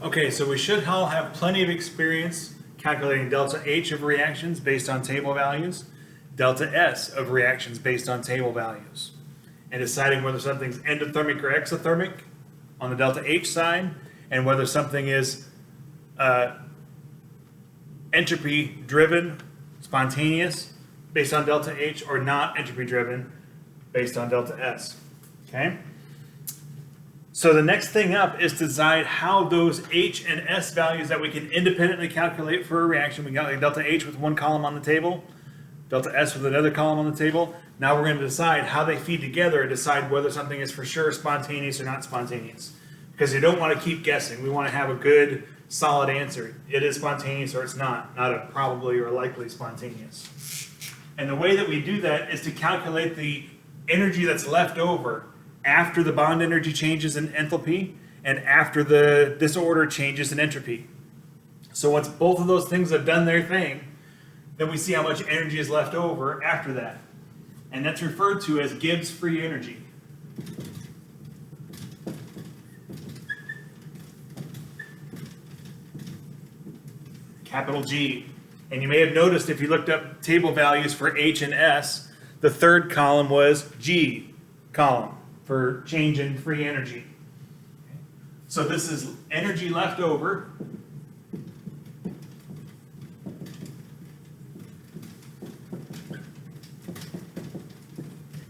Okay, so we should all have plenty of experience calculating delta H of reactions based on table values, delta S of reactions based on table values, and deciding whether something's endothermic or exothermic on the delta H side, and whether something is entropy driven, spontaneous, based on delta H, or not entropy driven, based on delta S. Okay? So the next thing up is to decide how those H and S values that we can independently calculate for a reaction. We got like delta H with one column on the table, delta S with another column on the table. Now we're going to decide how they feed together and decide whether something is for sure spontaneous or not spontaneous. Because you don't want to keep guessing. We want to have a good, solid answer. It is spontaneous or it's not a probably or likely spontaneous. And the way that we do that is to calculate the energy that's left over after the bond energy changes in enthalpy and after the disorder changes in entropy. So once both of those things have done their thing, then we see how much energy is left over after that. And that's referred to as Gibbs free energy. Capital G. And you may have noticed if you looked up table values for H and S, the third column was G column for change in free energy. So this is energy left over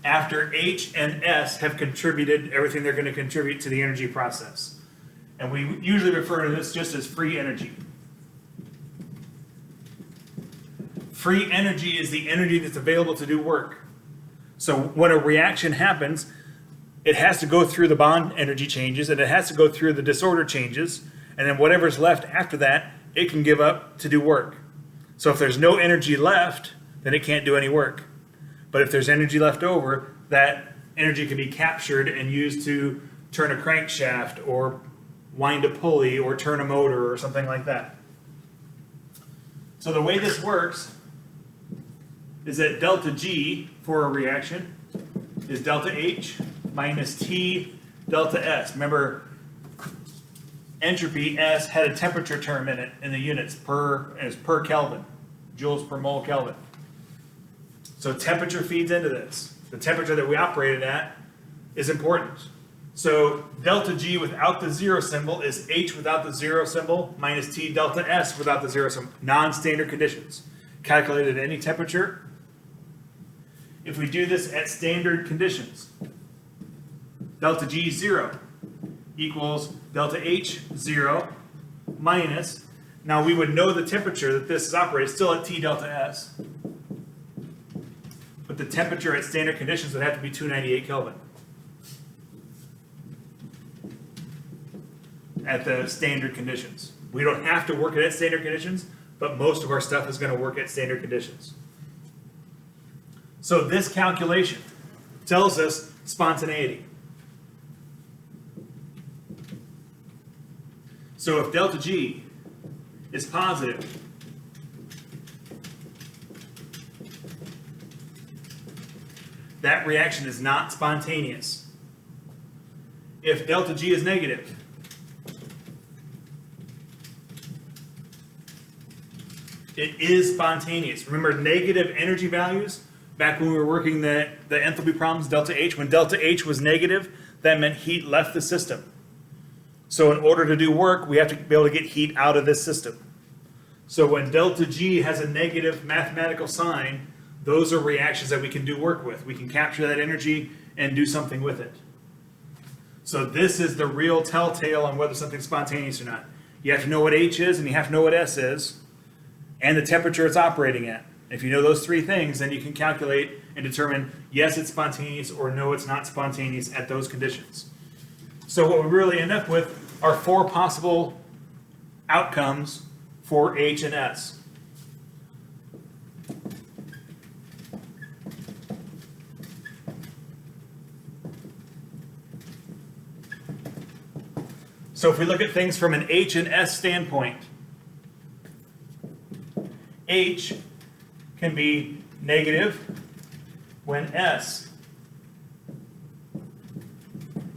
after H and S have contributed everything they're going to contribute to the energy process. And we usually refer to this just as free energy. Free energy is the energy that's available to do work. So when a reaction happens, it has to go through the bond energy changes and it has to go through the disorder changes, and then whatever's left after that, it can give up to do work. So if there's no energy left, then it can't do any work. But if there's energy left over, that energy can be captured and used to turn a crankshaft or wind a pulley or turn a motor or something like that. So the way this works is that delta G for a reaction is delta H minus T delta S. Remember, entropy S had a temperature term in it in the units per Kelvin, joules per mole Kelvin. So temperature feeds into this. The temperature that we operated at is important. So delta G without the zero symbol is H without the zero symbol minus T delta S without the zero symbol. Non-standard conditions. Calculated at any temperature. If we do this at standard conditions, delta G 0 equals delta H 0 minus, now we would know the temperature that this is operating, still at T delta S, but the temperature at standard conditions would have to be 298 Kelvin at the standard conditions. We don't have to work it at standard conditions, but most of our stuff is going to work at standard conditions. So this calculation tells us spontaneity. So if delta G is positive, that reaction is not spontaneous. If delta G is negative, it is spontaneous. Remember negative energy values? Back when we were working the enthalpy problems, delta H, when delta H was negative, that meant heat left the system. So in order to do work, we have to be able to get heat out of this system. So when delta G has a negative mathematical sign, those are reactions that we can do work with. We can capture that energy and do something with it. So this is the real telltale on whether something's spontaneous or not. You have to know what H is and you have to know what S is and the temperature it's operating at. If you know those three things, then you can calculate and determine, yes, it's spontaneous, or no, it's not spontaneous at those conditions. So what we really end up with are four possible outcomes for H and S. So if we look at things from an H and S standpoint, H can be negative when S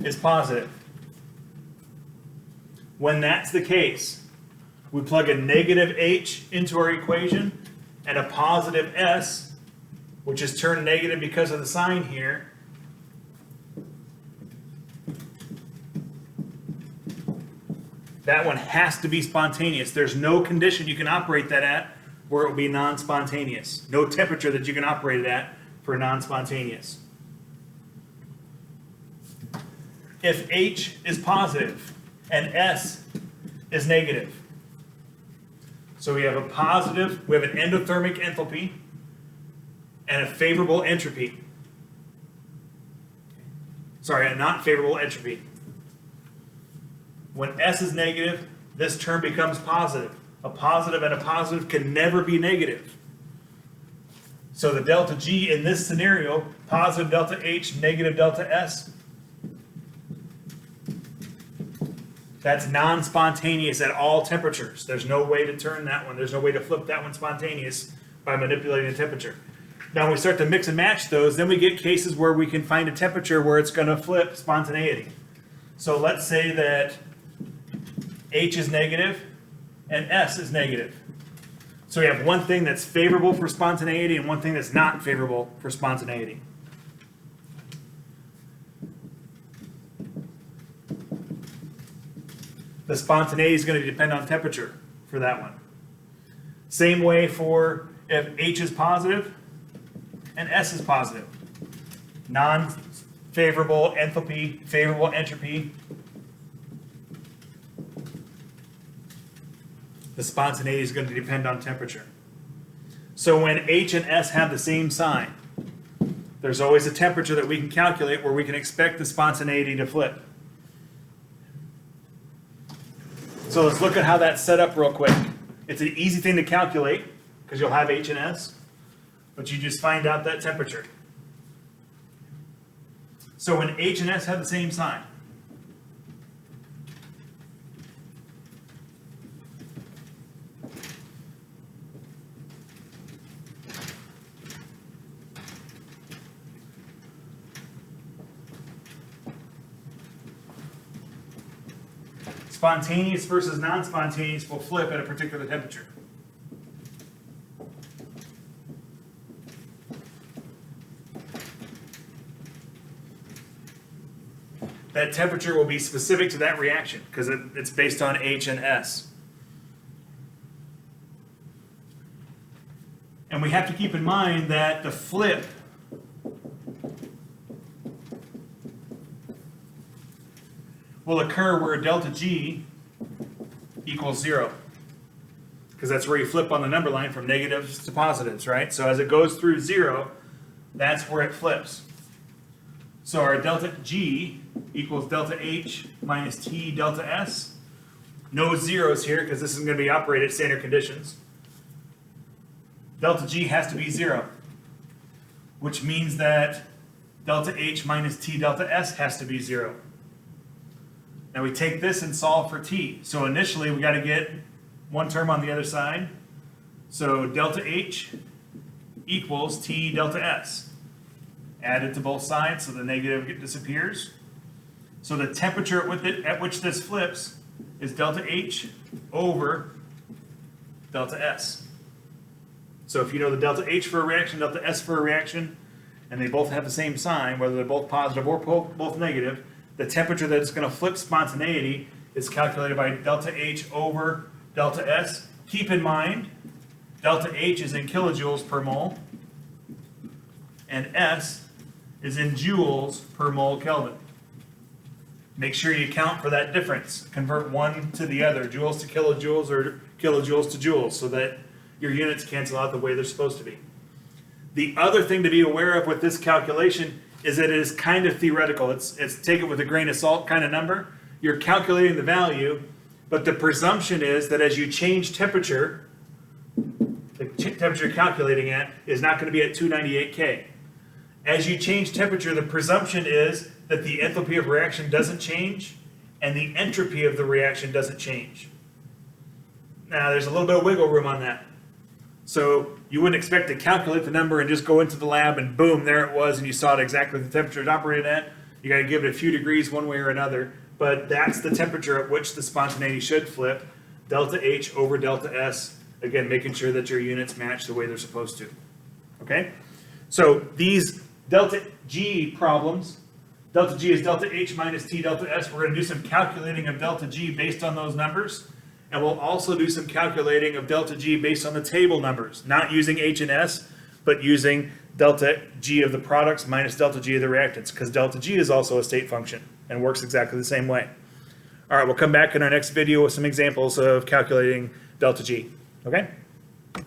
is positive. When that's the case, we plug a negative H into our equation and a positive S, which is turned negative because of the sign here. That one has to be spontaneous. There's no condition you can operate that at where it will be non-spontaneous. No temperature that you can operate it at for non-spontaneous. If H is positive and S is negative, so we have a positive, we have an endothermic enthalpy and a favorable entropy. Sorry, a not favorable entropy. When S is negative, this term becomes positive. A positive and a positive can never be negative. So the delta G in this scenario, positive delta H, negative delta S, that's non-spontaneous at all temperatures. There's no way to turn that one. There's no way to flip that one spontaneous by manipulating the temperature. Now when we start to mix and match those, then we get cases where we can find a temperature where it's going to flip spontaneity. So let's say that H is negative and S is negative. So we have one thing that's favorable for spontaneity and one thing that's not favorable for spontaneity. The spontaneity is going to depend on temperature for that one. Same way for if H is positive and S is positive. Non-favorable enthalpy, favorable entropy. The spontaneity is going to depend on temperature. So when H and S have the same sign, there's always a temperature that we can calculate where we can expect the spontaneity to flip. So let's look at how that's set up real quick. It's an easy thing to calculate because you'll have H and S, but you just find out that temperature. So when H and S have the same sign, spontaneous versus non-spontaneous will flip at a particular temperature. That temperature will be specific to that reaction because it's based on H and S. And we have to keep in mind that the flip will occur where delta G equals 0. Because that's where you flip on the number line from negatives to positives, right? So as it goes through 0, that's where it flips. So our delta G equals delta H minus T delta S. No zeros here because this is going to be operated at standard conditions. Delta G has to be 0, which means that delta H minus T delta S has to be 0. Now we take this and solve for T. So initially we got to get one term on the other side. So delta H equals T delta S. Add it to both sides so the negative disappears. So the temperature at which this flips is delta H over delta S. So if you know the delta H for a reaction, delta S for a reaction, and they both have the same sign, whether they're both positive or both negative, the temperature that it's going to flip spontaneity is calculated by delta H over delta S. Keep in mind, delta H is in kilojoules per mole, and S is in joules per mole Kelvin. Make sure you account for that difference. Convert one to the other, joules to kilojoules or kilojoules to joules, so that your units cancel out the way they're supposed to be. The other thing to be aware of with this calculation is that it is kind of theoretical. It's take it with a grain of salt kind of number. You're calculating the value, but the presumption is that as you change temperature, the temperature you're calculating at is not going to be at 298 K. As you change temperature, the presumption is that the enthalpy of reaction doesn't change and the entropy of the reaction doesn't change. Now, there's a little bit of wiggle room on that. So you wouldn't expect to calculate the number and just go into the lab and boom, there it was, and you saw it exactly the temperature it operated at. You got to give it a few degrees one way or another. but that's the temperature at which the spontaneity should flip, delta H over delta S, again, making sure that your units match the way they're supposed to, okay? So these delta G problems, delta G is delta H minus T delta S. We're going to do some calculating of delta G based on those numbers, and we'll also do some calculating of delta G based on the table numbers, not using H and S, but using delta G of the products minus delta G of the reactants, because delta G is also a state function and works exactly the same way. All right, we'll come back in our next video with some examples of calculating delta G, okay?